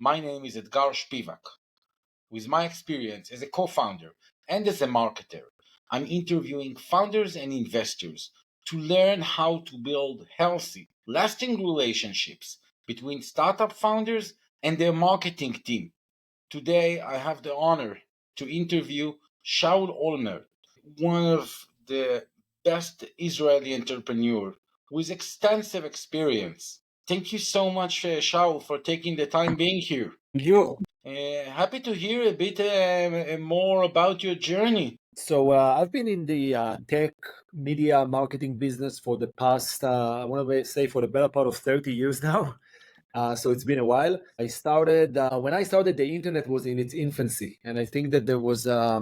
My name is Etgar Shpivak. With my experience as a co-founder and as a marketer, I'm interviewing founders and investors to learn how to build healthy, lasting relationships between startup founders and their marketing team. Today, I have the honor to interview Shaul Olmert, one of the best Israeli entrepreneur with extensive experience. Thank you so much, Shaul, for taking the time being here. Thank you. Happy to hear a bit more about your journey. So I've been in the tech media marketing business for the past, I want to say for the better part of 30 years now. So it's been a while. When I started, the internet was in its infancy. And I think that there was a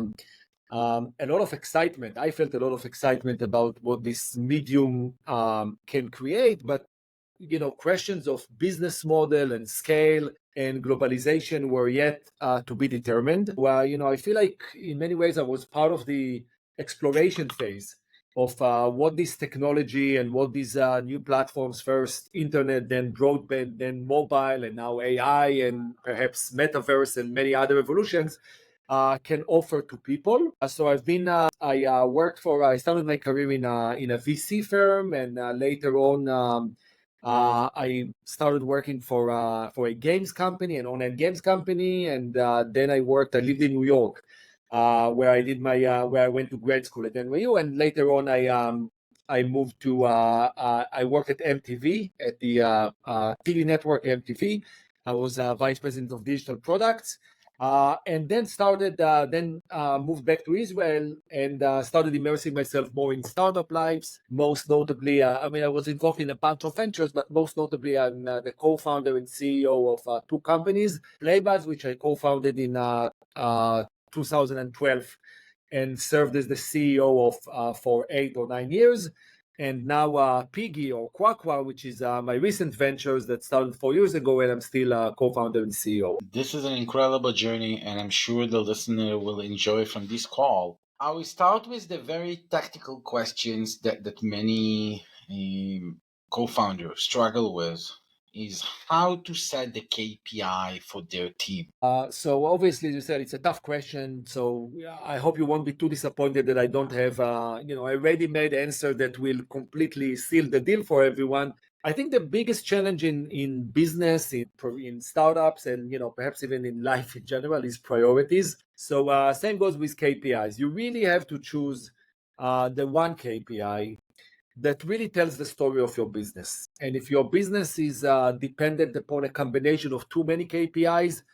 lot of excitement. I felt a lot of excitement about what this medium can create. But, questions of business model and scale and globalization were yet to be determined. Well, I feel like in many ways I was part of the exploration phase of what this technology and what these new platforms, first internet, then broadband, then mobile, and now AI, and perhaps metaverse and many other evolutions can offer to people. So I started my career in a VC firm, and later on, I started working for a games company, an online games company, and then I lived in New York, where I went to grad school at NYU, and later on I moved to I worked at MTV at the TV network MTV. I was vice president of digital products. And then moved back to Israel and started immersing myself more in startup lives. Most notably, I was involved in a bunch of ventures, but most notably, I'm the co-founder and CEO of two companies, Playbuzz, which I co-founded in 2012 and served as the CEO of for 8 or 9 years. And now Piggy or KwaKwa, which is my recent ventures that started 4 years ago, and I'm still a co-founder and CEO. This is an incredible journey, and I'm sure the listener will enjoy from this call. I will start with the very tactical questions that many co-founders struggle with is how to set the KPI for their team. So obviously, as you said, it's a tough question. So I hope you won't be too disappointed that I don't have, a ready-made answer that will completely seal the deal for everyone. I think the biggest challenge in business, in startups, and perhaps even in life in general, is priorities. So same goes with KPIs. You really have to choose the one KPI that really tells the story of your business. And if your business is dependent upon a combination of too many KPIs,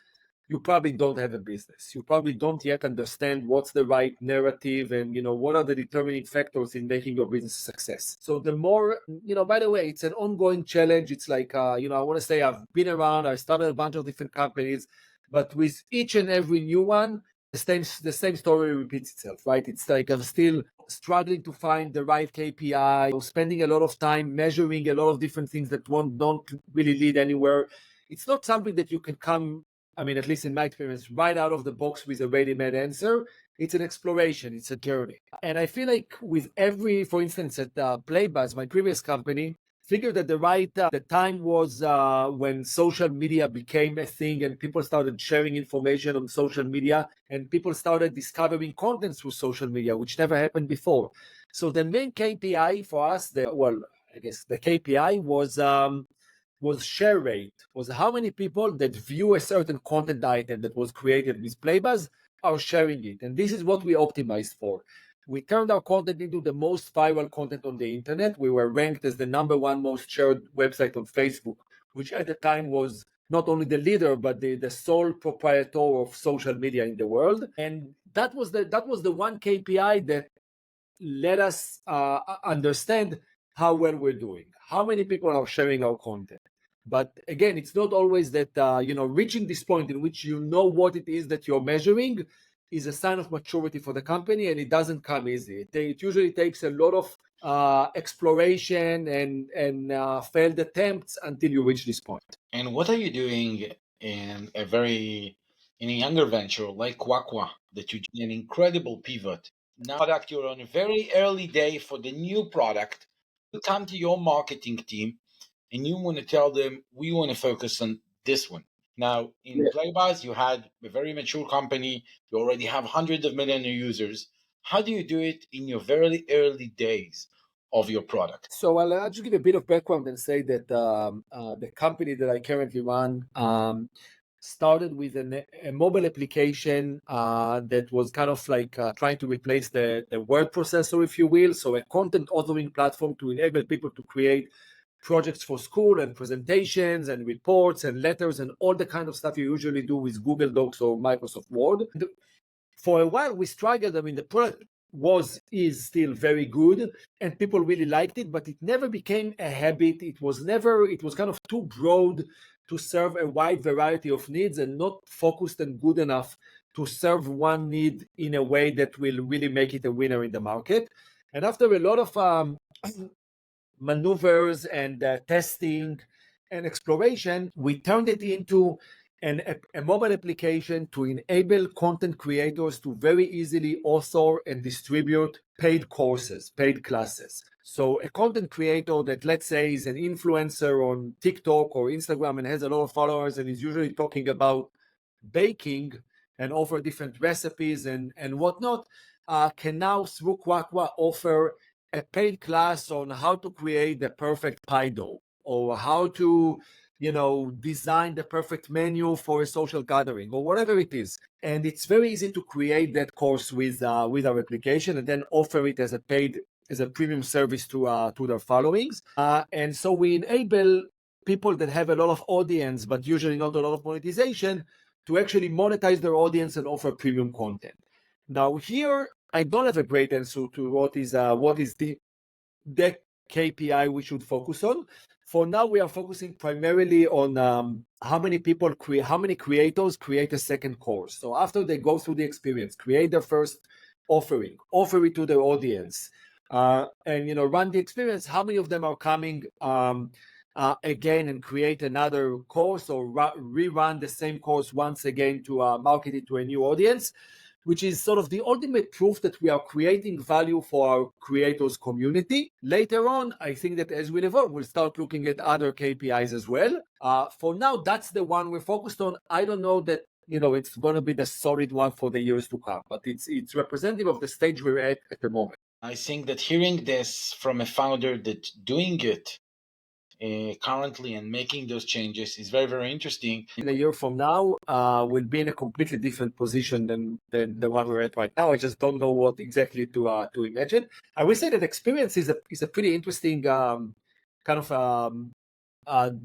you probably don't have a business. You probably don't yet understand what's the right narrative and what are the determining factors in making your business a success. So the more, by the way, it's an ongoing challenge. It's like I want to say I've been around, I started a bunch of different companies, but with each and every new one, the same story repeats itself, right? It's like I'm still struggling to find the right KPI, spending a lot of time measuring a lot of different things that don't really lead anywhere. It's not something that you can come, at least in my experience, right out of the box with a ready-made answer. It's an exploration, it's a journey. And I feel like with for instance, at Playbuzz, my previous company, figured that the time was when social media became a thing and people started sharing information on social media and people started discovering content through social media, which never happened before. So the main KPI for us, I guess the KPI was share rate, was how many people that view a certain content item that was created with Playbuzz are sharing it. And this is what we optimized for. We turned our content into the most viral content on the internet. We were ranked as the #1 most shared website on Facebook, which at the time was not only the leader, but the sole proprietor of social media in the world. And that was the one KPI that let us understand how well we're doing, how many people are sharing our content. But again, it's not always that, reaching this point in which you know what it is that you're measuring is a sign of maturity for the company, and it doesn't come easy. It usually takes a lot of exploration and failed attempts until you reach this point. And what are you doing in a younger venture like KwaKwa that you did an incredible pivot? Now product you're on a very early day for the new product. You come to your marketing team and you want to tell them we want to focus on this one. Now, in Yeah. Playbuzz, you had a very mature company. You already have hundreds of million users. How do you do it in your very early days of your product? So I'll just give a bit of background and say that the company that I currently run started with a mobile application that was kind of like trying to replace the word processor, if you will. So a content authoring platform to enable people to create projects for school and presentations and reports and letters and all the kind of stuff you usually do with Google Docs or Microsoft Word. For a while we struggled. I mean, the product is still very good and people really liked it, but it never became a habit. It was kind of too broad to serve a wide variety of needs and not focused and good enough to serve one need in a way that will really make it a winner in the market. And after a lot of maneuvers and testing and exploration, we turned it into a mobile application to enable content creators to very easily author and distribute paid courses, paid classes. So a content creator that, let's say, is an influencer on TikTok or Instagram and has a lot of followers and is usually talking about baking and offer different recipes and whatnot, can now through KwaKwa offer a paid class on how to create the perfect pie dough or how to design the perfect menu for a social gathering or whatever it is. And it's very easy to create that course with our application and then offer it as a premium service to their followings. And so we enable people that have a lot of audience but usually not a lot of monetization to actually monetize their audience and offer premium content. Now here I don't have a great answer to what is the KPI we should focus on. For now, we are focusing primarily on how many how many creators create a second course. So after they go through the experience, create their first offering, offer it to their audience, and run the experience. How many of them are coming again and create another course or rerun the same course once again to market it to a new audience, which is sort of the ultimate proof that we are creating value for our creators community. Later on, I think that as we evolve, we'll start looking at other KPIs as well. For now, that's the one we're focused on. I don't know that it's going to be the solid one for the years to come, but it's representative of the stage we're at the moment. I think that hearing this from a founder that doing it currently and making those changes is very, very interesting. In a year from now, we'll be in a completely different position than the one we're at right now. I just don't know what exactly to imagine. I will say that experience is a pretty interesting kind of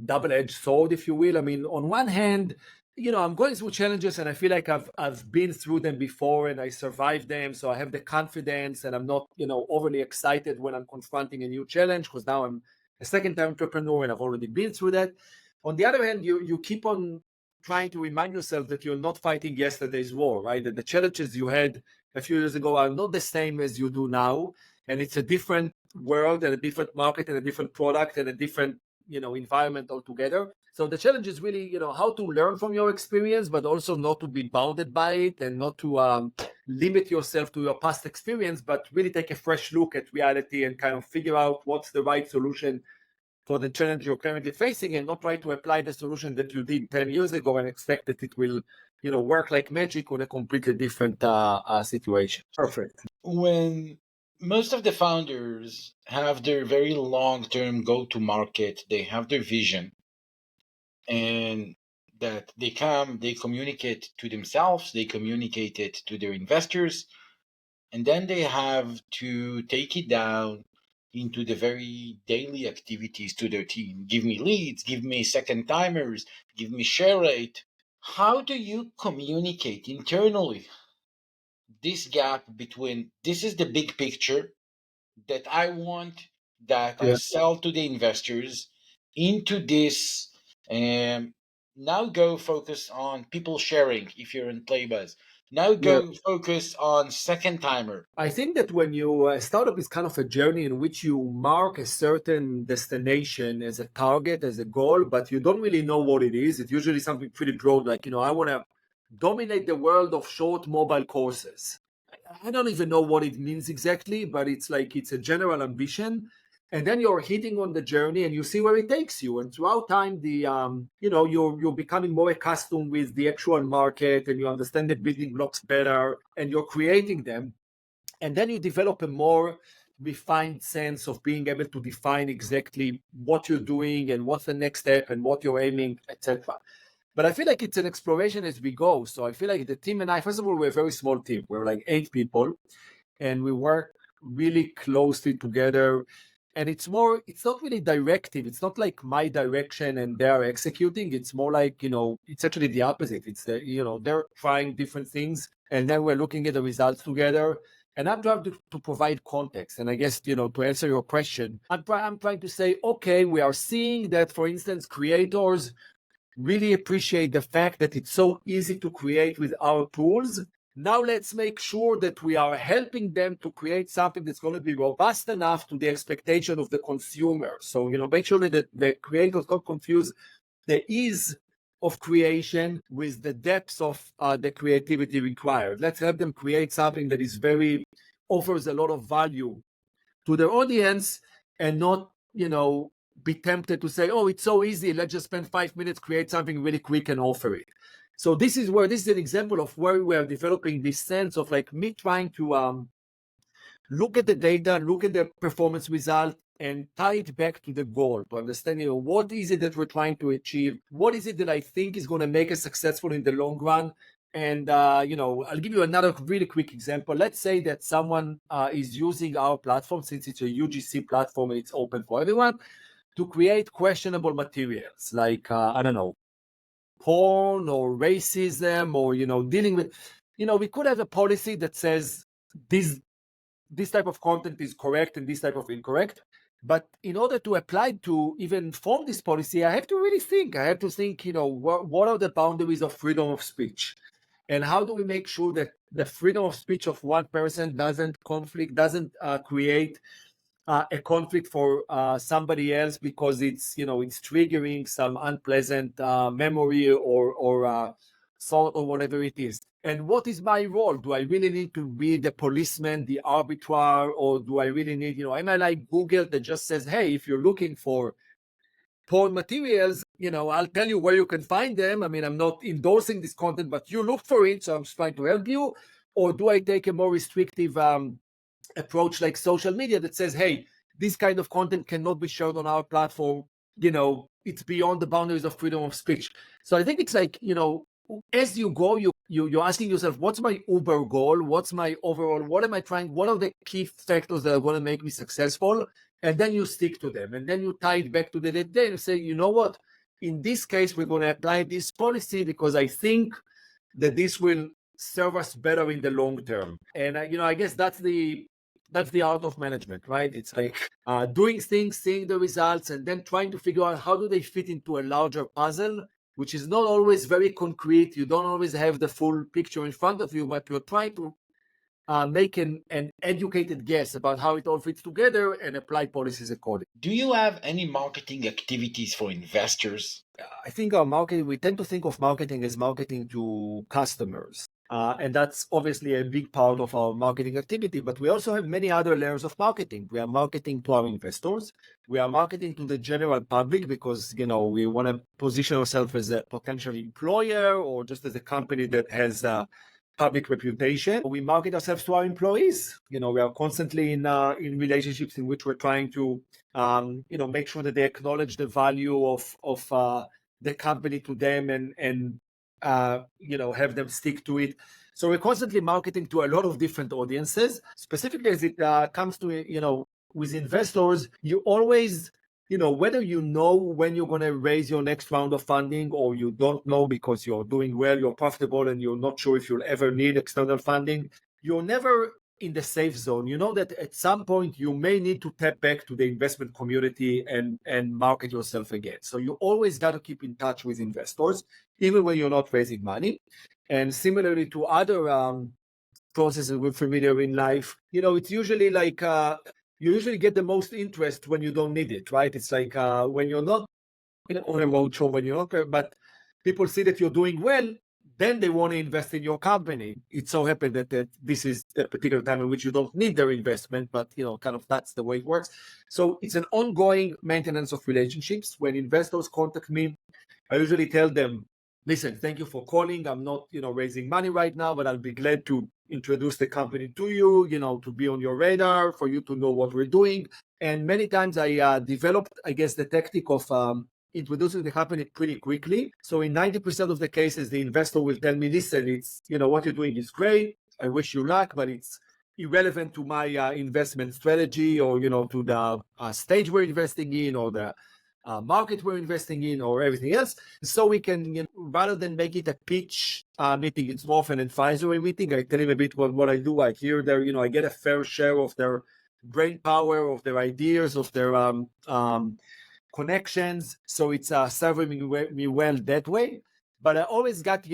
double-edged sword, if you will. I mean, on one hand, I'm going through challenges and I feel like I've been through them before and I survived them. So I have the confidence and I'm not, overly excited when I'm confronting a new challenge because now I'm a second-time entrepreneur and I've already been through that. On the other hand, you keep on trying to remind yourself that you're not fighting yesterday's war, right? That the challenges you had a few years ago are not the same as you do now. And it's a different world and a different market and a different product and a different environment altogether. So the challenge is really how to learn from your experience but also not to be bounded by it and not to limit yourself to your past experience, but really take a fresh look at reality and kind of figure out what's the right solution for the challenge you're currently facing and not try to apply the solution that you did 10 years ago and expect that it will work like magic on a completely different situation. Perfect. When most of the founders have their very long-term go-to-market, they have their vision, and that they communicate to themselves, they communicate it to their investors, and then they have to take it down into the very daily activities to their team. Give me leads, give me second timers, give me share rate. How do you communicate internally this gap between this is the big picture that I want, that I Yeah. sell to the investors, into this, um, now go focus on people sharing if you're in Playbuzz. Now Yeah. go focus on second timer. I think that when you startup is kind of a journey in which you mark a certain destination as a target, as a goal, but you don't really know what it is. It's usually something pretty broad, like I want to dominate the world of short mobile courses. I don't even know what it means exactly, but it's like it's a general ambition. and then you're hitting on the journey and you see where it takes you. And throughout time, you're becoming more accustomed with the actual market, and you understand the building blocks better, and you're creating them. And then you develop a more refined sense of being able to define exactly what you're doing and what's the next step and what you're aiming, etc. But I feel like it's an exploration as we go. So I feel like the team and I, first of all, we're a very small team. We're like 8 people, and we work really closely together. And it's not really directive. It's not like my direction and they're executing. It's more like, it's actually the opposite. It's, they're trying different things, and then we're looking at the results together. And I'm trying to provide context. And I guess, to answer your question, I'm trying to say, okay, we are seeing that, for instance, creators really appreciate the fact that it's so easy to create with our tools. Now let's make sure that we are helping them to create something that's going to be robust enough to the expectation of the consumer. So, make sure that the creators don't confuse the ease of creation with the depths of the creativity required. Let's help them create something that offers a lot of value to their audience, and not, be tempted to say, oh, it's so easy, let's just spend 5 minutes, create something really quick and offer it. So this is an example of where we are developing this sense of like me trying to look at the data, look at the performance result, and tie it back to the goal, to understand, what is it that we're trying to achieve? What is it that I think is going to make us successful in the long run? And, I'll give you another really quick example. Let's say that someone is using our platform, since it's a UGC platform and it's open for everyone, to create questionable materials like, I don't know, porn or racism, or, dealing with, we could have a policy that says this type of content is correct and this type of incorrect. But in order to apply to even form this policy, I have to really think. I have to think, what are the boundaries of freedom of speech? And how do we make sure that the freedom of speech of one person doesn't create a conflict for somebody else, because it's triggering some unpleasant memory or thought or whatever it is. And what is my role? Do I really need to be the policeman, the arbiter, or do I really need, am I like Google that just says, hey, if you're looking for porn materials, I'll tell you where you can find them. I mean, I'm not endorsing this content, but you look for it, so I'm just trying to help you. Or do I take a more restrictive approach like social media that says, hey, this kind of content cannot be shared on our platform, it's beyond the boundaries of freedom of speech. So I think it's like, as you go, you're asking yourself, what's my Uber goal? What's my overall, what am I trying? What are the key factors that are going to make me successful? And then you stick to them, and then you tie it back to the day and say, you know what, in this case, we're going to apply this policy because I think that this will serve us better in the long term. And I guess that's the art of management, right? It's like doing things, seeing the results, and then trying to figure out how do they fit into a larger puzzle, which is not always very concrete. You don't always have the full picture in front of you, but you're trying to make an educated guess about how it all fits together and apply policies accordingly. Do you have any marketing activities for investors? I think we tend to think of marketing as marketing to customers. And that's obviously a big part of our marketing activity, but we also have many other layers of marketing. We are marketing to our investors. We are marketing to the general public because, we want to position ourselves as a potential employer or just as a company that has a public reputation. We market ourselves to our employees. We are constantly in relationships in which we're trying to, make sure that they acknowledge the value of the company to them and have them stick to it. So we're constantly marketing to a lot of different audiences. Specifically as it comes to, with investors, you always, whether when you're going to raise your next round of funding or you don't know because you're doing well, you're profitable, and you're not sure if you'll ever need external funding, you're never in the safe zone. You know that at some point you may need to tap back to the investment community and market yourself again. So you always got to keep in touch with investors, even when you're not raising money. And similarly to other processes we're familiar in life, it's usually like you usually get the most interest when you don't need it, right? It's like when you're not on a roadshow, when you're not, but people see that you're doing well, then they want to invest in your company. It so happened that this is a particular time in which you don't need their investment, but kind of that's the way it works. So it's an ongoing maintenance of relationships. When investors contact me, I usually tell them, listen, thank you for calling. I'm not, raising money right now, but I'll be glad to introduce the company to you, to be on your radar, for you to know what we're doing. And many times I developed, I guess, the tactic of introducing the company pretty quickly. So in 90% of the cases, the investor will tell me, listen, it's, what you're doing is great. I wish you luck, but it's irrelevant to my investment strategy, or, to the stage we're investing in, or the market we're investing in, or everything else. So we can, rather than make it a pitch meeting, it's more of an advisory meeting. I tell him a bit what I do. I hear their, I get a fair share of their brain power, of their ideas, of their connections. So it's serving me well that way. But I always got,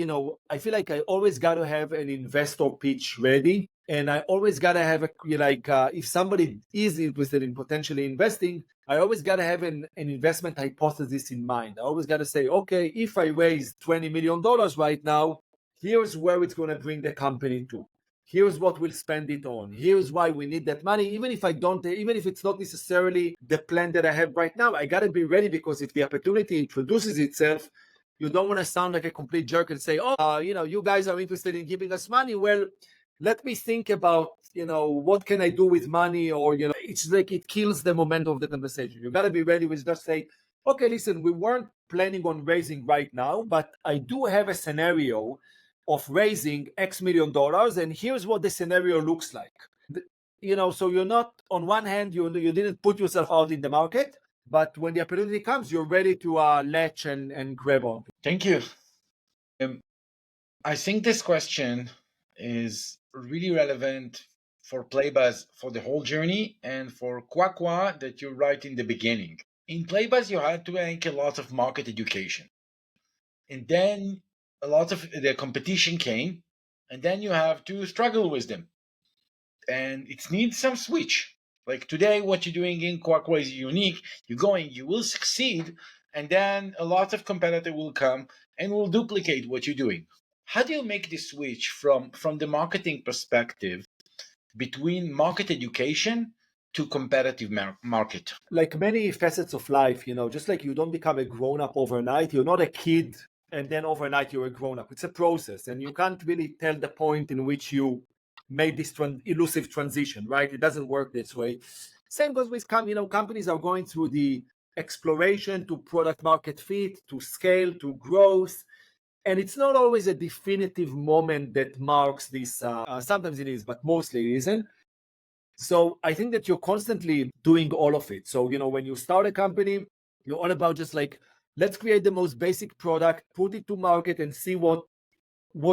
I feel like I always got to have an investor pitch ready. And I always got to have if somebody is interested in potentially investing, I always got to have an investment hypothesis in mind. I always got to say, okay, if I raise $20 million right now, here's where it's going to bring the company to. Here's what we'll spend it on. Here's why we need that money. Even if it's not necessarily the plan that I have right now, I got to be ready, because if the opportunity introduces itself, you don't want to sound like a complete jerk and say, you guys are interested in giving us money. Well, let me think about, what can I do with money? Or, it's like it kills the momentum of the conversation. You got to be ready with just say, okay, listen, we weren't planning on raising right now, but I do have a scenario of raising X million dollars, and here's what the scenario looks like. So you're not, on one hand, you didn't put yourself out in the market, but when the opportunity comes, you're ready to latch and grab on. Thank you. I think this question is really relevant for Playbuzz for the whole journey, and for KwaKwa that you write in the beginning. In Playbuzz, you had to make a lot of market education. And then a lot of the competition came, and then you have to struggle with them. And it needs some switch. Like today, what you're doing in KwaKwa is unique. You will succeed, and then a lot of competitor will come and will duplicate what you're doing. How do you make this switch from the marketing perspective between market education to competitive market? Like many facets of life, just like you don't become a grown-up overnight, you're not a kid and then overnight you're a grown-up. It's a process, and you can't really tell the point in which you made this elusive transition, right? It doesn't work this way. Same goes with companies are going through the exploration to product market fit, to scale, to growth. And it's not always a definitive moment that marks this. Sometimes it is, but mostly it isn't. So I think that you're constantly doing all of it. So, when you start a company, you're all about just like, let's create the most basic product, put it to market, and see what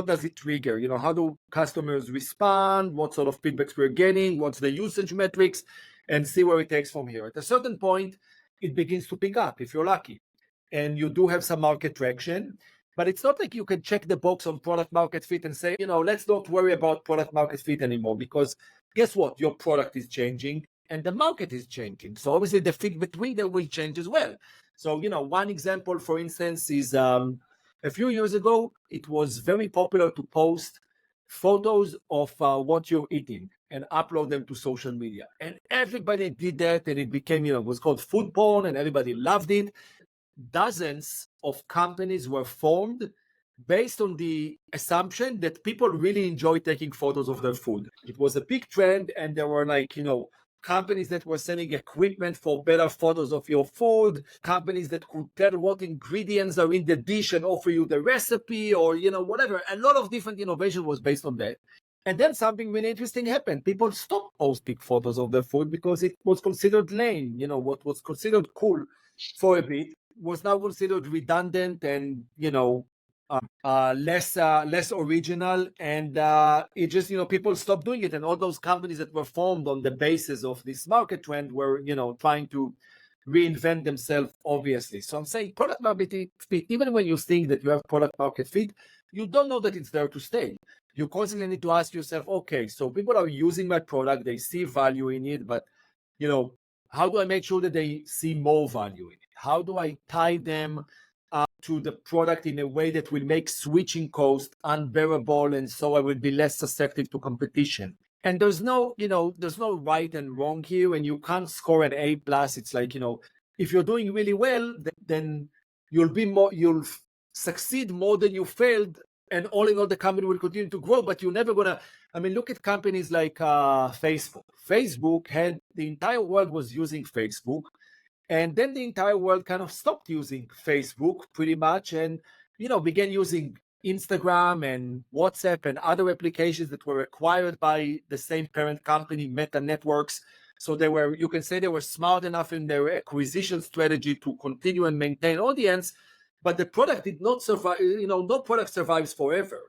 does it trigger? How do customers respond? What sort of feedbacks we're getting? What's the usage metrics? And see where it takes from here. At a certain point, it begins to pick up if you're lucky. And you do have some market traction. But it's not like you can check the box on product market fit and say, let's not worry about product market fit anymore, because guess what? Your product is changing and the market is changing. So obviously the fit between them will change as well. So, one example, for instance, is a few years ago, it was very popular to post photos of what you're eating and upload them to social media. And everybody did that, and it became, it was called food porn, and everybody loved it. Dozens of companies were formed based on the assumption that people really enjoy taking photos of their food. It was a big trend, and there were companies that were selling equipment for better photos of your food, companies that could tell what ingredients are in the dish and offer you the recipe, or whatever. A lot of different innovation was based on that. And then something really interesting happened. People stopped posting photos of their food because it was considered lame. What was considered cool for a bit was now considered redundant and less original, and it just people stopped doing it, and all those companies that were formed on the basis of this market trend were trying to reinvent themselves, obviously. So I'm saying product market fit, even when you think that you have product market fit, you don't know that it's there to stay. You constantly need to ask yourself, okay, so people are using my product, they see value in it, but how do I make sure that they see more value in it? How do I tie them to the product in a way that will make switching cost unbearable, and so I will be less susceptible to competition. And there's no, there's no right and wrong here, and you can't score an A plus. It's like, if you're doing really well, then you'll succeed more than you failed, and all in all, the company will continue to grow. But you're never gonna. I mean, look at companies like Facebook. Facebook had the entire world was using Facebook, and then the entire world kind of stopped using Facebook pretty much, and began using Instagram and WhatsApp and other applications that were acquired by the same parent company, Meta Networks. So you can say they were smart enough in their acquisition strategy to continue and maintain audience, but the product did not survive. No product survives forever.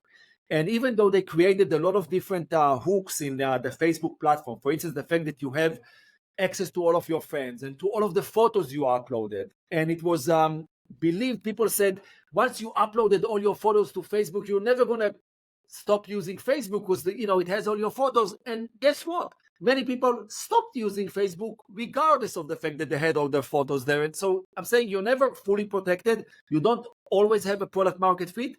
And even though they created a lot of different hooks in the Facebook platform, for instance, the fact that you have access to all of your friends and to all of the photos you uploaded. And it was believed, people said, once you uploaded all your photos to Facebook, you're never going to stop using Facebook because it has all your photos. And guess what? Many people stopped using Facebook regardless of the fact that they had all their photos there. And so I'm saying you're never fully protected. You don't always have a product market fit,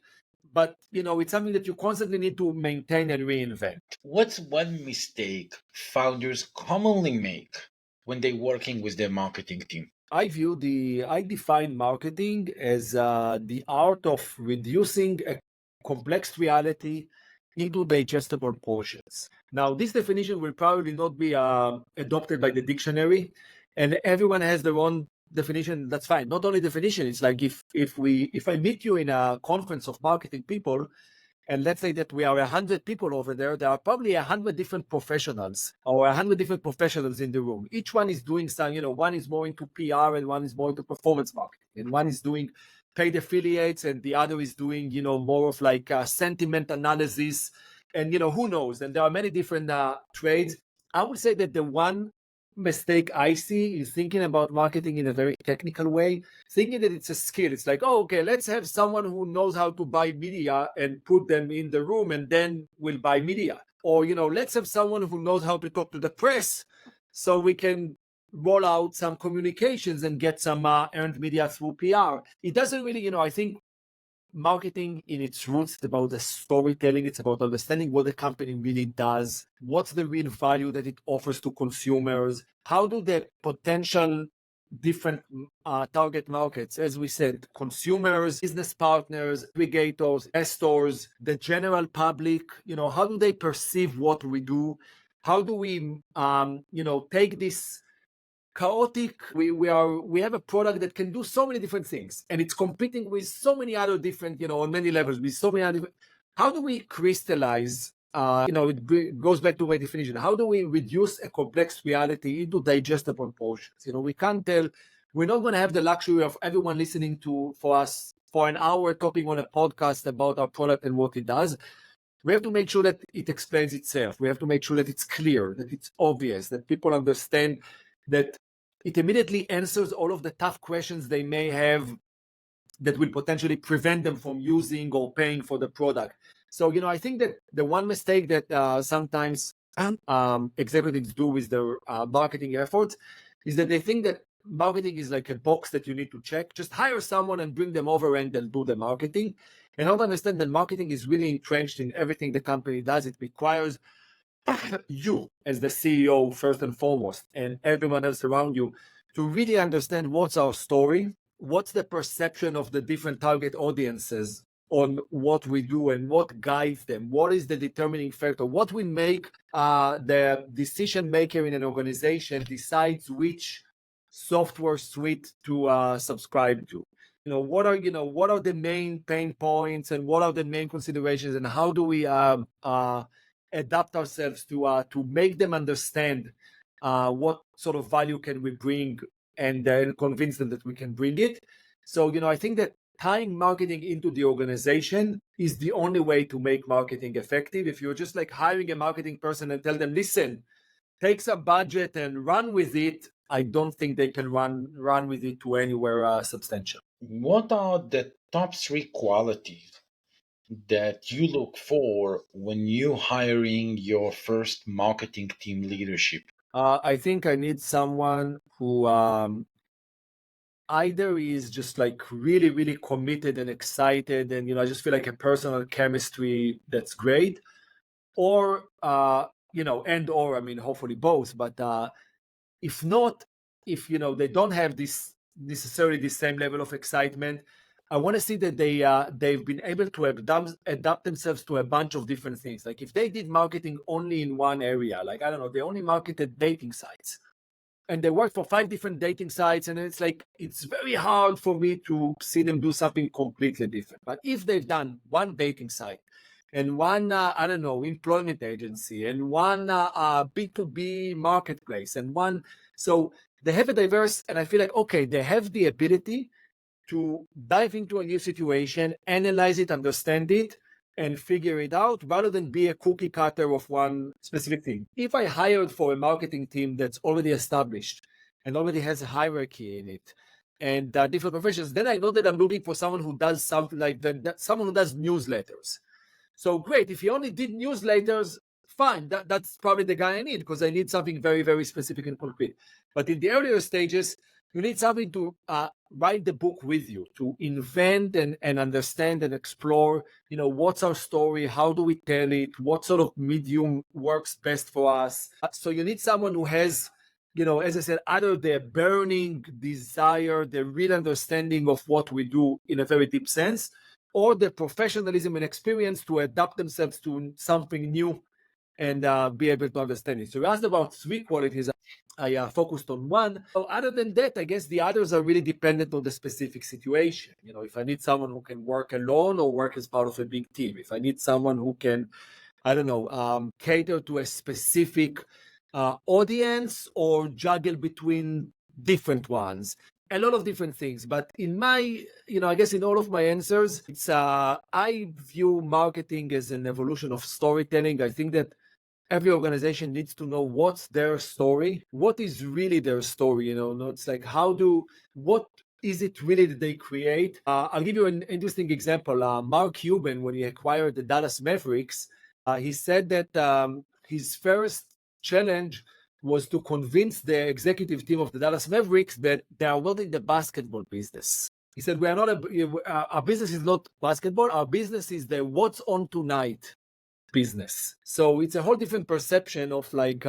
but it's something that you constantly need to maintain and reinvent. What's one mistake founders commonly make when they're working with their marketing team? I define marketing as the art of reducing a complex reality into digestible portions. Now, this definition will probably not be adopted by the dictionary, and everyone has their own definition. That's fine. Not only definition, it's like if I meet you in a conference of marketing people, and let's say that we are 100 people over there, there are probably 100 different professionals or 100 different professionals in the room. Each one is doing some, one is more into PR and one is more into performance marketing, and one is doing paid affiliates and the other is doing, more of like sentiment analysis, and, who knows? And there are many different trades. I would say that the one mistake I see is thinking about marketing in a very technical way, thinking that it's a skill. It's like, oh, okay, let's have someone who knows how to buy media and put them in the room and then we'll buy media. Or, let's have someone who knows how to talk to the press so we can roll out some communications and get some earned media through PR. It doesn't really, I think marketing in its roots is about the storytelling. It's about understanding what the company really does, what's the real value that it offers to consumers, how do the potential different target markets, as we said, consumers, business partners, aggregators, investors, the general public, how do they perceive what we do? How do we, take this chaotic, we have a product that can do so many different things, and it's competing with so many other different, on many levels, with so many other different, how do we crystallize, it goes back to my definition, how do we reduce a complex reality into digestible portions? We can't tell, we're not going to have the luxury of everyone listening for us for an hour talking on a podcast about our product and what it does. We have to make sure that it explains itself. We have to make sure that it's clear, that it's obvious, that people understand, that it immediately answers all of the tough questions they may have that will potentially prevent them from using or paying for the product. So, I think that the one mistake that sometimes executives do with their marketing efforts is that they think that marketing is like a box that you need to check. Just hire someone and bring them over and they'll do the marketing. And not understand that marketing is really entrenched in everything the company does. It requires you as the CEO first and foremost, and everyone else around you, to really understand what's our story, what's the perception of the different target audiences on what we do and what guides them, what is the determining factor, what will make the decision maker in an organization decides which software suite to subscribe to. What are the main pain points and what are the main considerations, and how do we adapt ourselves to make them understand what sort of value can we bring, and convince them that we can bring it. So, I think that tying marketing into the organization is the only way to make marketing effective. If you're just like hiring a marketing person and tell them, listen, take some budget and run with it, I don't think they can run with it to anywhere substantial. What are the top 3 qualities that you look for when you hiring your first marketing team leadership? I think I need someone who either is just like really, really committed and excited, and I just feel like a personal chemistry that's great, or or I mean, hopefully both. But if not, if they don't have this necessarily the same level of excitement, I want to see that they've been able to adapt themselves to a bunch of different things. Like if they did marketing only in one area, like I don't know, they only marketed dating sites, and they worked for 5 different dating sites, and it's like it's very hard for me to see them do something completely different. But if they've done one dating site and one I don't know, employment agency, and one B2B marketplace, and one, so they have a diverse, and I feel like okay, they have the ability to dive into a new situation, analyze it, understand it, and figure it out, rather than be a cookie cutter of one specific thing. If I hired for a marketing team that's already established and already has a hierarchy in it and different professions, then I know that I'm looking for someone who does something like that, someone who does newsletters. So great, if he only did newsletters, fine, that's probably the guy I need, because I need something very, very specific and concrete. But in the earlier stages, you need something to write the book with you, to invent and understand and explore, what's our story, how do we tell it, what sort of medium works best for us. So you need someone who has, as I said, either the burning desire, the real understanding of what we do in a very deep sense, or the professionalism and experience to adapt themselves to something new and be able to understand it. So you asked about 3 qualities. I focused on one. So other than that, I guess the others are really dependent on the specific situation. If I need someone who can work alone or work as part of a big team, if I need someone who can, I don't know, cater to a specific audience or juggle between different ones, a lot of different things. But in my, I guess in all of my answers, it's I view marketing as an evolution of storytelling. I think that every organization needs to know what's their story, what is really their story. It's like what is it really that they create? I'll give you an interesting example. Mark Cuban, when he acquired the Dallas Mavericks, he said that his first challenge was to convince the executive team of the Dallas Mavericks that they are not in the basketball business. He said, we are not our business is not basketball. Our business is the what's on tonight business. So it's a whole different perception of like,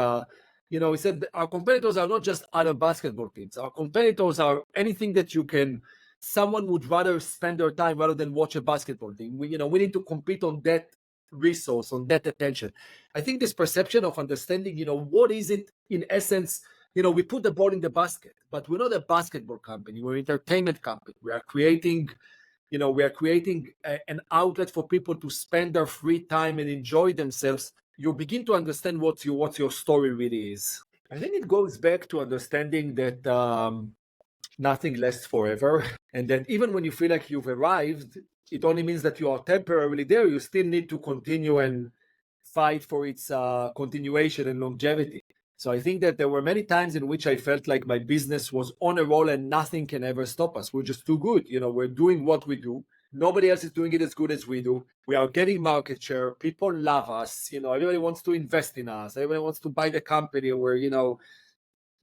he said our competitors are not just other basketball teams. Our competitors are anything that someone would rather spend their time rather than watch a basketball team. We need to compete on that resource, on that attention. I think this perception of understanding, what is it in essence, we put the ball in the basket, but we're not a basketball company. We're an entertainment company. We are creating an outlet for people to spend their free time and enjoy themselves. You begin to understand what your story really is. I think it goes back to understanding that nothing lasts forever, and that even when you feel like you've arrived, it only means that you are temporarily there. You still need to continue and fight for its continuation and longevity. So I think that there were many times in which I felt like my business was on a roll and nothing can ever stop us. We're just too good. We're doing what we do. Nobody else is doing it as good as we do. We are getting market share. People love us. Everybody wants to invest in us. Everybody wants to buy the company. We're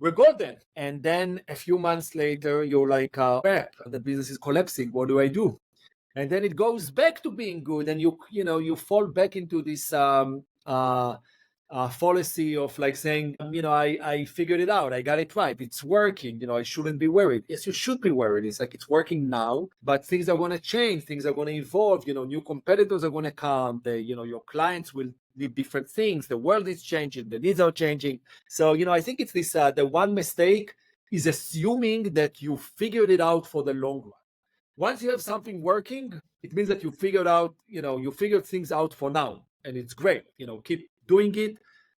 golden. And then a few months later, you're like, crap, the business is collapsing. What do I do? And then it goes back to being good, and you fall back into this fallacy of like saying, I figured it out, I got it right, it's working, I shouldn't be worried. Yes, you should be worried. It's like it's working now, but things are going to change, things are going to evolve. New competitors are going to come. Your clients will need different things. The world is changing. The needs are changing. So I think it's this. The one mistake is assuming that you figured it out for the long run. Once you have something working, it means that you figured things out for now, and it's great. Keep doing it,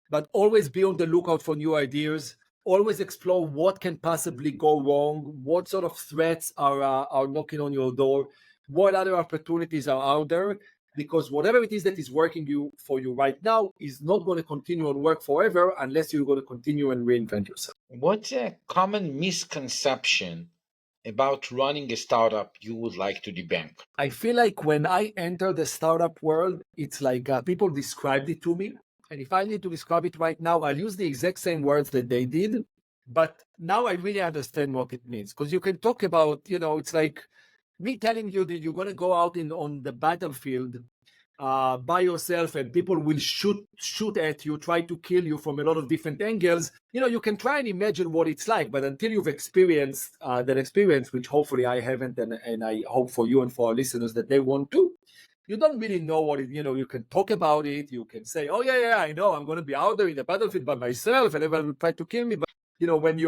but always be on the lookout for new ideas. Always explore what can possibly go wrong, what sort of threats are knocking on your door, what other opportunities are out there, because whatever it is that is working for you right now is not going to continue and work forever unless you're going to continue and reinvent yourself. What's a common misconception about running a startup you would like to debunk? I feel like when I enter the startup world, it's like people described it to me. And if I need to describe it right now, I'll use the exact same words that they did. But now I really understand what it means, because you can talk about, it's like me telling you that you're going to go out on the battlefield by yourself, and people will shoot at you, try to kill you from a lot of different angles. You can try and imagine what it's like, but until you've experienced that experience, which hopefully I haven't, and I hope for you and for our listeners that they want to, you don't really know what it, you can talk about it, you can say, oh yeah, I know I'm going to be out there in the battlefield by myself and everyone will try to kill me. But when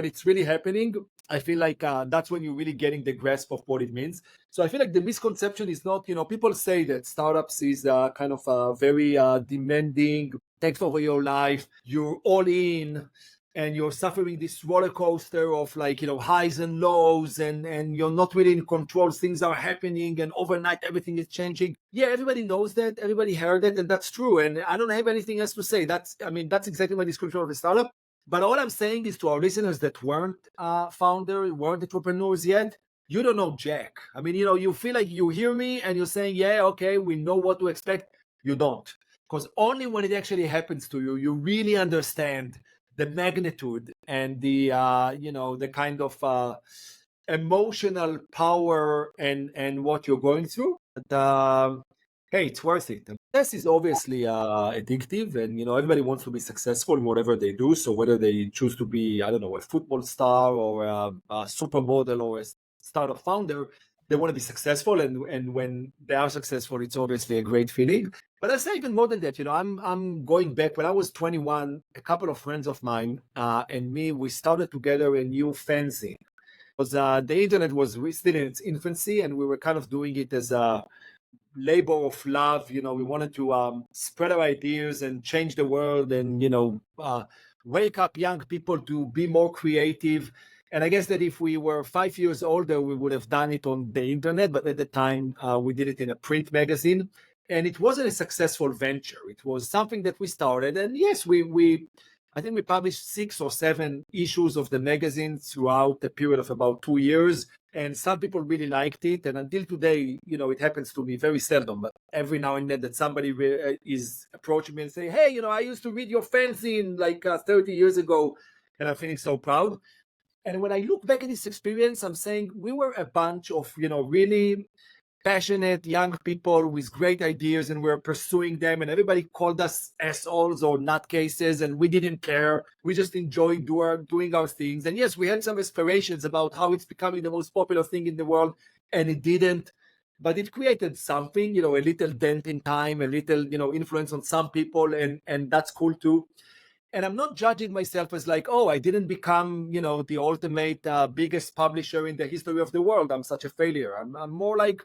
it's really happening, I feel like that's when you're really getting the grasp of what it means. So I feel like the misconception is not, people say that startups is kind of very demanding, takes over your life, you're all in, and you're suffering this roller coaster of like, highs and lows, and you're not really in control. Things are happening, and overnight everything is changing. Yeah, everybody knows that, everybody heard it, and that's true. And I don't have anything else to say. That's exactly my description of the startup. But all I'm saying is to our listeners that weren't founders, weren't entrepreneurs yet, you don't know jack. You feel like you hear me and you're saying, yeah, okay, we know what to expect. You don't. Because only when it actually happens to you, you really understand the magnitude and the kind of emotional power and what you're going through. But hey, it's worth it. Success is obviously addictive, and everybody wants to be successful in whatever they do. So whether they choose to be, I don't know, a football star or a supermodel or a startup founder, they want to be successful, and when they are successful, it's obviously a great feeling. But I say even more than that. I'm going back when I was 21. A couple of friends of mine and me, we started together a new fanzine. Because the internet was still in its infancy, and we were kind of doing it as a labor of love. We wanted to spread our ideas and change the world, and wake up young people to be more creative. And I guess that if we were 5 years older, we would have done it on the internet. But at the time, we did it in a print magazine, and it wasn't a successful venture. It was something that we started, and yes, I think we published 6 or 7 issues of the magazine throughout a period of about 2 years. And some people really liked it. And until today, it happens to me very seldom, but every now and then that somebody is approaching me and say, hey, I used to read your fanzine like 30 years ago, and I'm feeling so proud. And when I look back at this experience, I'm saying we were a bunch of, really passionate young people with great ideas, and we were pursuing them, and everybody called us assholes or nutcases, and we didn't care. We just enjoyed doing our things. And yes, we had some aspirations about how it's becoming the most popular thing in the world, and it didn't. But it created something, a little dent in time, a little, influence on some people, and that's cool too. And I'm not judging myself as like, oh, I didn't become, the ultimate biggest publisher in the history of the world. I'm such a failure. I'm more like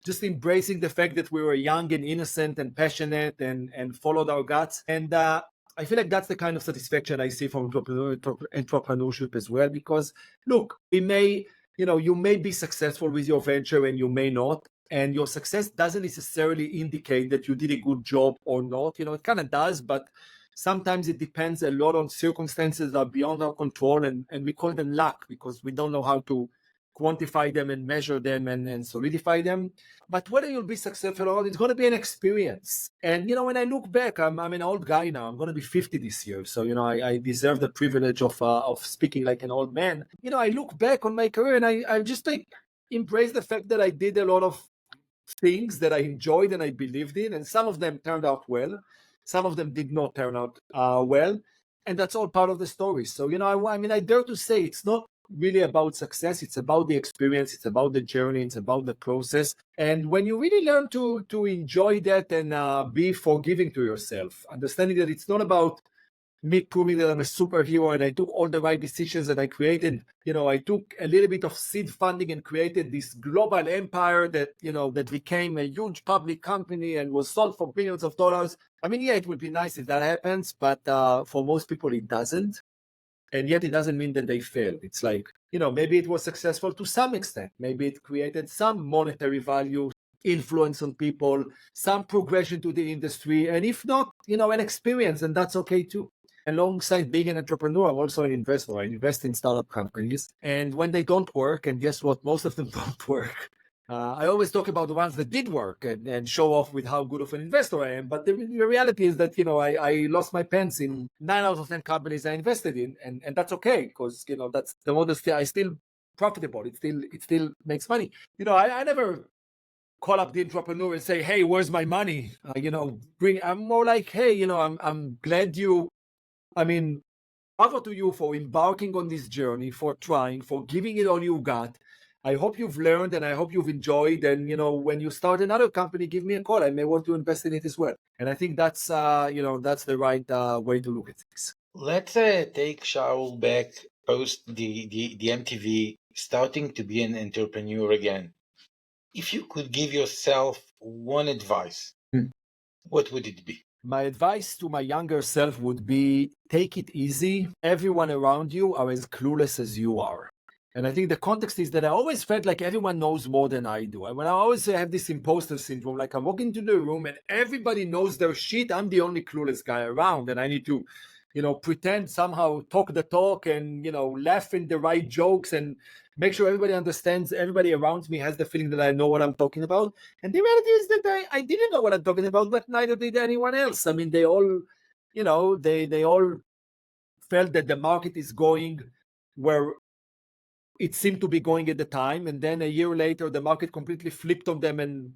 just embracing the fact that we were young and innocent and passionate and followed our guts. And I feel like that's the kind of satisfaction I see from entrepreneurship as well. Because look, you may be successful with your venture and you may not. And your success doesn't necessarily indicate that you did a good job or not. It kind of does, but sometimes it depends a lot on circumstances that are beyond our control, and we call them luck because we don't know how to quantify them and measure them and solidify them. But whether you'll be successful or not, it's going to be an experience. And, when I look back, I'm an old guy now. I'm going to be 50 this year. So, I deserve the privilege of speaking like an old man. I look back on my career and I just like embrace the fact that I did a lot of things that I enjoyed and I believed in, and some of them turned out well. Some of them did not turn out well, and that's all part of the story. So, I dare to say it's not really about success. It's about the experience. It's about the journey. It's about the process. And when you really learn to enjoy that and be forgiving to yourself, understanding that it's not about me proving that I'm a superhero and I took all the right decisions and I took a little bit of seed funding and created this global empire that became a huge public company and was sold for billions of dollars. Yeah, it would be nice if that happens, but for most people it doesn't. And yet it doesn't mean that they failed. It's like, maybe it was successful to some extent. Maybe it created some monetary value, influence on people, some progression to the industry. And if not, an experience, and that's okay too. Alongside being an entrepreneur, I'm also an investor. I invest in startup companies. And when they don't work, and guess what? Most of them don't work. I always talk about the ones that did work and show off with how good of an investor I am. But the reality is that, I lost my pants in 9 out of 10 companies I invested in. And that's okay, because, that's the model. I still profitable. It still makes money. I never call up the entrepreneur and say, "Hey, where's my money?" I'm more like, "Hey, I'm glad I mean, bravo to you for embarking on this journey, for trying, for giving it all you got. I hope you've learned and I hope you've enjoyed. And, when you start another company, give me a call. I may want to invest in it as well." And I think that's the right way to look at things. Let's take Shaul back post the MTV, starting to be an entrepreneur again. If you could give yourself one advice, what would it be? My advice to my younger self would be take it easy. Everyone around you are as clueless as you are. And I think the context is that I always felt like everyone knows more than I do. And when I always have this imposter syndrome, like I'm walking into the room and everybody knows their shit, I'm the only clueless guy around. And I need to, pretend somehow, talk the talk and, laugh in the right jokes and make sure everybody understands, everybody around me has the feeling that I know what I'm talking about. And the reality is that I didn't know what I'm talking about, but neither did anyone else. I mean, they all, they all felt that the market is going where it seemed to be going at the time. And then a year later, the market completely flipped on them and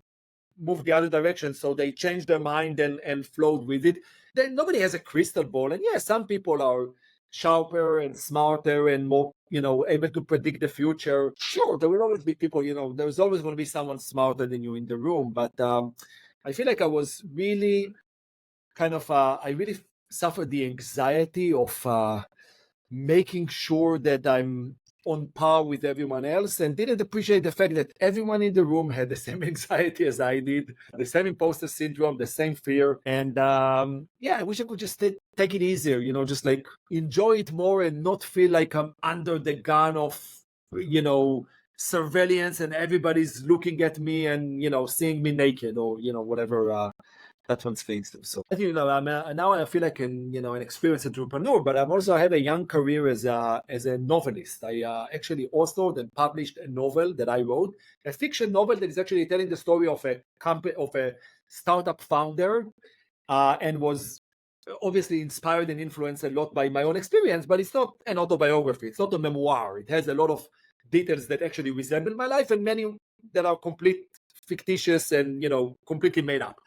moved the other direction. So they changed their mind and flowed with it. Then nobody has a crystal ball. And yeah, some people are sharper and smarter and more, able to predict the future. Sure, there will always be people, there's always going to be someone smarter than you in the room. But I feel like I was really I really suffered the anxiety of making sure that I'm on par with everyone else, and didn't appreciate the fact that everyone in the room had the same anxiety as I did, the same imposter syndrome, the same fear. And I wish I could just take it easier, just like enjoy it more and not feel like I'm under the gun of, surveillance and everybody's looking at me and, seeing me naked or, whatever that one's things too. So now I feel like an experienced entrepreneur, but I've also had a young career as a novelist. I actually authored and published a novel that I wrote, a fiction novel that is actually telling the story of a startup founder, and was obviously inspired and influenced a lot by my own experience. But it's not an autobiography. It's not a memoir. It has a lot of details that actually resemble my life, and many that are complete fictitious and completely made up.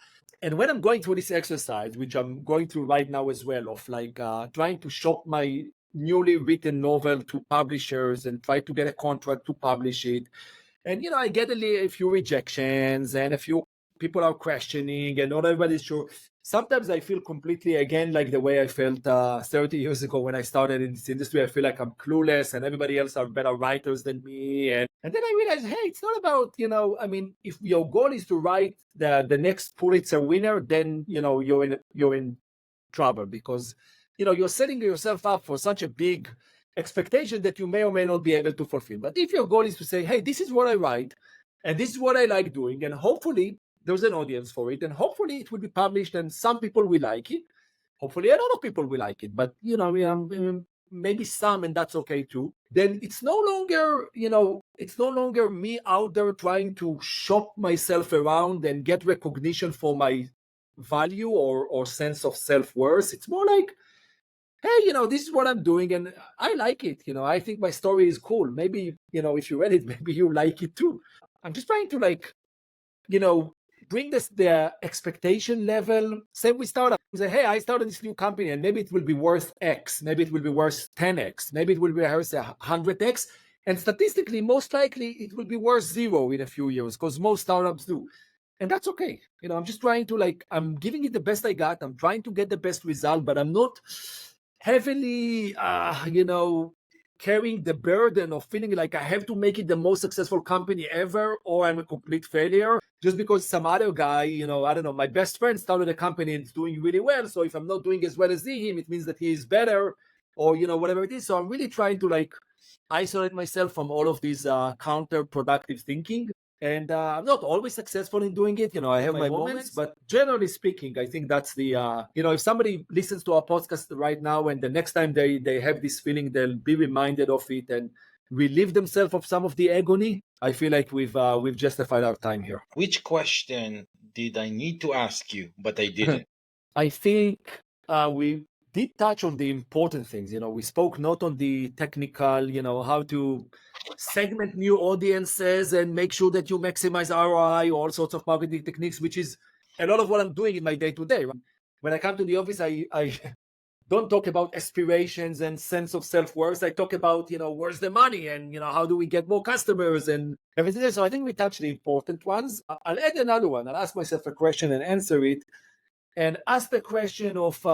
And when I'm going through this exercise, which I'm going through right now as well, of trying to shop my newly written novel to publishers and try to get a contract to publish it, and I get a few rejections and a few people are questioning and not everybody's sure. Sometimes I feel completely again like the way I felt 30 years ago when I started in this industry. I feel like I'm clueless and everybody else are better writers than me. And then I realized, hey, it's not about, if your goal is to write the next Pulitzer winner, then you're in trouble, because you're setting yourself up for such a big expectation that you may or may not be able to fulfill. But if your goal is to say, hey, this is what I write and this is what I like doing, and hopefully there's an audience for it, and hopefully it will be published and some people will like it, hopefully a lot of people will like it, but maybe some, and that's okay too, then it's no longer me out there trying to shop myself around and get recognition for my value or sense of self-worth. It's more like, hey, this is what I'm doing and I like it. I think my story is cool. Maybe, if you read it, maybe you like it too. I'm just trying to bring the expectation level. Same with startup. Say, hey, I started this new company and maybe it will be worth X. Maybe it will be worth 10X. Maybe it will be worth 100X. And statistically, most likely it will be worth 0 in a few years, because most startups do. And that's okay. I'm just trying to I'm giving it the best I got. I'm trying to get the best result, but I'm not heavily, carrying the burden of feeling like I have to make it the most successful company ever, or I'm a complete failure just because some other guy, I don't know, my best friend started a company and it's doing really well. So if I'm not doing as well as him, it means that he is better, or, whatever it is. So I'm really trying to isolate myself from all of these counterproductive thinking. And I'm not always successful in doing it. I have my moments, but generally speaking, I think that's the, if somebody listens to our podcast right now and the next time they have this feeling, they'll be reminded of it. And relieve themselves of some of the agony, I feel like we've justified our time here. Which question did I need to ask you, but I didn't? I think we did touch on the important things. We spoke not on the technical, how to segment new audiences and make sure that you maximize ROI, all sorts of marketing techniques, which is a lot of what I'm doing in my day to day. When I come to the office, I don't talk about aspirations and sense of self-worth. I talk about, where's the money and, how do we get more customers and everything. So I think we touched the important ones. I'll add another one. I'll ask myself a question and answer it, and ask the question of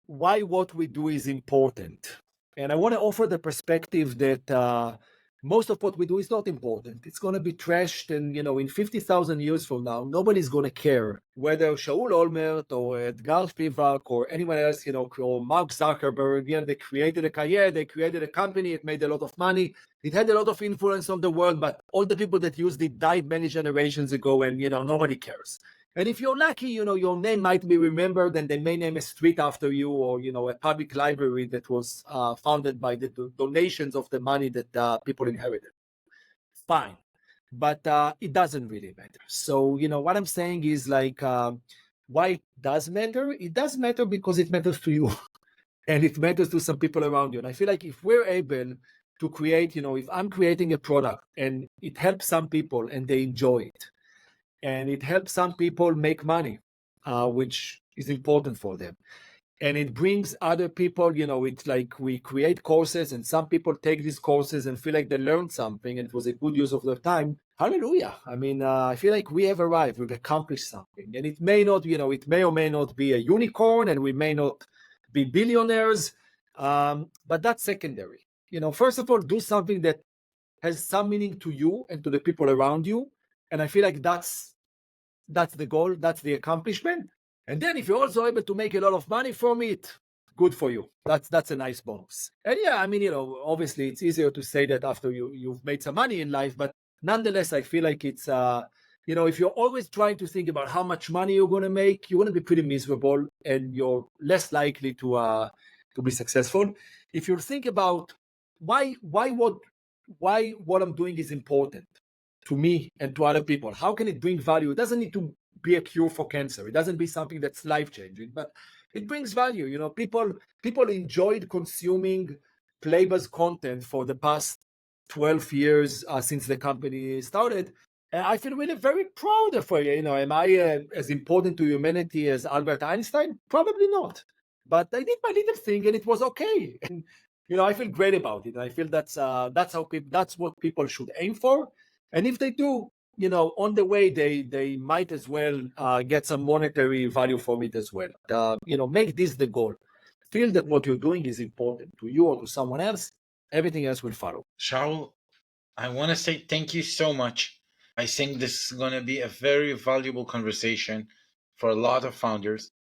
why what we do is important. And I want to offer the perspective that most of what we do is not important. It's going to be trashed, and in 50,000 years from now, nobody's going to care whether Shaul Olmert or Etgar Shpivak or anyone else, or Mark Zuckerberg, they created a career, they created a company, it made a lot of money, it had a lot of influence on the world, but all the people that used it died many generations ago, and nobody cares. And if you're lucky, your name might be remembered and they may name a street after you, or, a public library that was founded by the donations of the money that people inherited. Fine. But it doesn't really matter. So, what I'm saying is why it does matter? It does matter because it matters to you and it matters to some people around you. And I feel like if we're able to create, if I'm creating a product and it helps some people and they enjoy it, and it helps some people make money, which is important for them. And it brings other people, it's like we create courses and some people take these courses and feel like they learned something and it was a good use of their time. Hallelujah. I mean, I feel like we have arrived, we've accomplished something. And it may not, it may or may not be a unicorn and we may not be billionaires, but that's secondary. First of all, do something that has some meaning to you and to the people around you. And I feel like that's the goal, that's the accomplishment. And then if you're also able to make a lot of money from it, good for you. That's a nice bonus. And yeah, I mean, obviously it's easier to say that after you've made some money in life, but nonetheless, I feel like it's if you're always trying to think about how much money you're going to make, you're going to be pretty miserable and you're less likely to be successful. If you think about why what I'm doing is important to me and to other people, how can it bring value? It doesn't need to be a cure for cancer. It doesn't be something that's life-changing, but it brings value. People enjoyed consuming Playbuzz content for the past 12 years since the company started. And I feel really very proud of it. Am I as important to humanity as Albert Einstein? Probably not. But I did my little thing and it was okay. And I feel great about it. I feel that's what people should aim for. And if they do, on the way, they might as well get some monetary value from it as well. Make this the goal. Feel that what you're doing is important to you or to someone else. Everything else will follow. Shaul, I want to say thank you so much. I think this is going to be a very valuable conversation for a lot of founders.